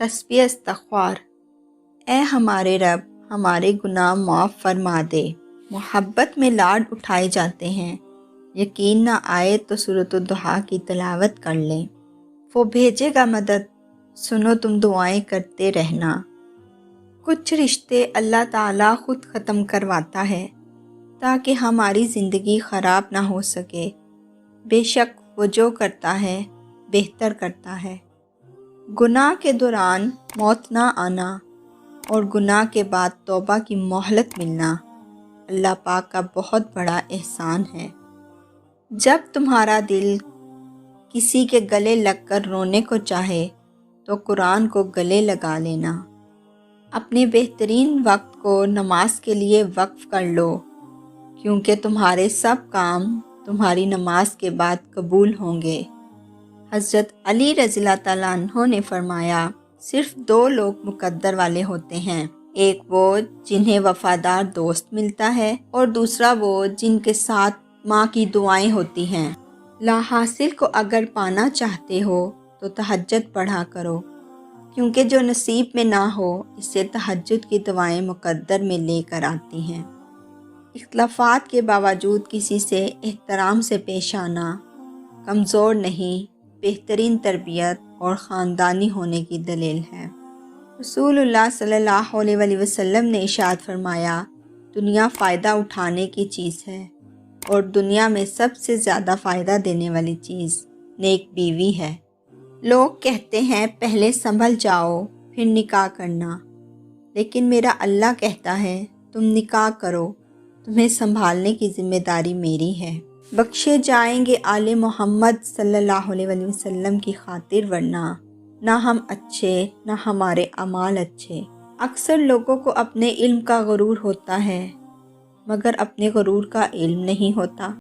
تسبیح استغفار۔ اے ہمارے رب، ہمارے گناہ معاف فرما دے۔ محبت میں لاڈ اٹھائے جاتے ہیں، یقین نہ آئے تو سورۃ الضحیٰ کی تلاوت کر لیں۔ وہ بھیجے گا مدد، سنو تم دعائیں کرتے رہنا۔ کچھ رشتے اللہ تعالیٰ خود ختم کرواتا ہے تاکہ ہماری زندگی خراب نہ ہو سکے۔ بے شک وہ جو کرتا ہے بہتر کرتا ہے۔ گناہ کے دوران موت نہ آنا اور گناہ کے بعد توبہ کی مہلت ملنا اللہ پاک کا بہت بڑا احسان ہے۔ جب تمہارا دل کسی کے گلے لگ کر رونے کو چاہے تو قرآن کو گلے لگا لینا۔ اپنے بہترین وقت کو نماز کے لیے وقف کر لو، کیونکہ تمہارے سب کام تمہاری نماز کے بعد قبول ہوں گے۔ حضرت علی رضی اللہ تعالیٰ عنہ نے فرمایا، صرف 2 لوگ مقدر والے ہوتے ہیں، ایک وہ جنہیں وفادار دوست ملتا ہے اور دوسرا وہ جن کے ساتھ ماں کی دعائیں ہوتی ہیں۔ لا حاصل کو اگر پانا چاہتے ہو تو تہجد پڑھا کرو، کیونکہ جو نصیب میں نہ ہو اسے تہجد کی دعائیں مقدر میں لے کر آتی ہیں۔ اختلافات کے باوجود کسی سے احترام سے پیش آنا کمزور نہیں، بہترین تربیت اور خاندانی ہونے کی دلیل ہے۔ رسول اللہ صلی اللہ علیہ وآلہ وسلم نے ارشاد فرمایا، دنیا فائدہ اٹھانے کی چیز ہے اور دنیا میں سب سے زیادہ فائدہ دینے والی چیز نیک بیوی ہے۔ لوگ کہتے ہیں پہلے سنبھل جاؤ پھر نکاح کرنا، لیکن میرا اللہ کہتا ہے تم نکاح کرو، تمہیں سنبھالنے کی ذمہ داری میری ہے۔ بخشے جائیں گے آل محمد صلی اللہ علیہ وآلہ وسلم کی خاطر، ورنہ نہ ہم اچھے نہ ہمارے اعمال اچھے۔ اکثر لوگوں کو اپنے علم کا غرور ہوتا ہے، مگر اپنے غرور کا علم نہیں ہوتا۔